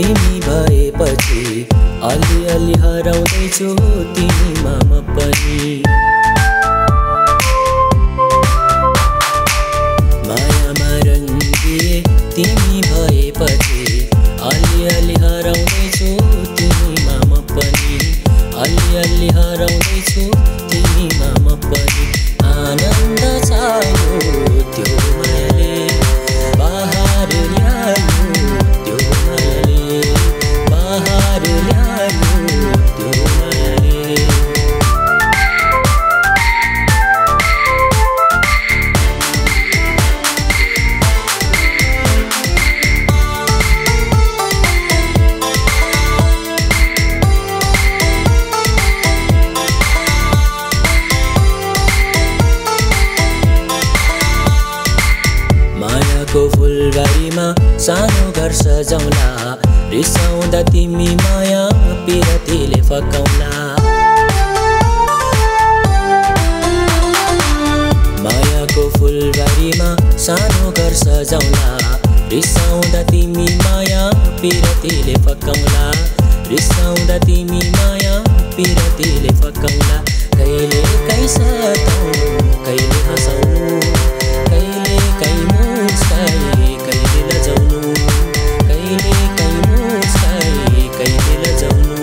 तिमी भएपछि अलिअलि हराउँदैछु तिमीमा म पनि। मायामा रङ्गिए तिमी भएपछि अलिअलि हराउँदैछु तिमीमा म पनि। अलिअलि हराउँदैछु तिमीमा म पनि। आनन्द छायो त्यो मायाले बहार ल्यायो, त्यो मायाले बहार ल्यायो, त्यो मायाले। मायाको फुलबारीमा सानो घर सजाउला, रिसाउँदा तिमी माया पिरतीले फकाउला। मायाको फुलबारीमा सानो घर सजाउला, रिसाउँदा तिमी माया पिरतीले फकाउला। रिसाउँदा तिमी माया पिरतीले फकाउला। कहिले काहीँ सताउनु, कहिले हँसाउनु, कहिले काहीँ मुस्काई, कहिले लजाउनु, कहिले काहीँ मुस्काई, कहिले लजाउनु।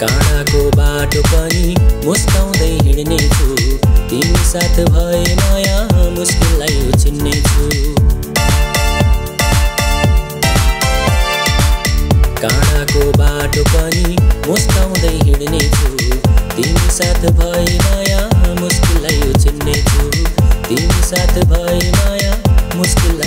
काँडाको बाटो पनि मुस्काउँदै हिँड्नेछु, तिमी साथ भए माया मुस्किललाई उछिन्नेछु। काँडाको बाटो पनि मुस्काउँदै हिँड्नेछु, तिमी साथ भए माया मुस्किललाई उछिन्नेछु। तिमी साथ भए माया मुस्किल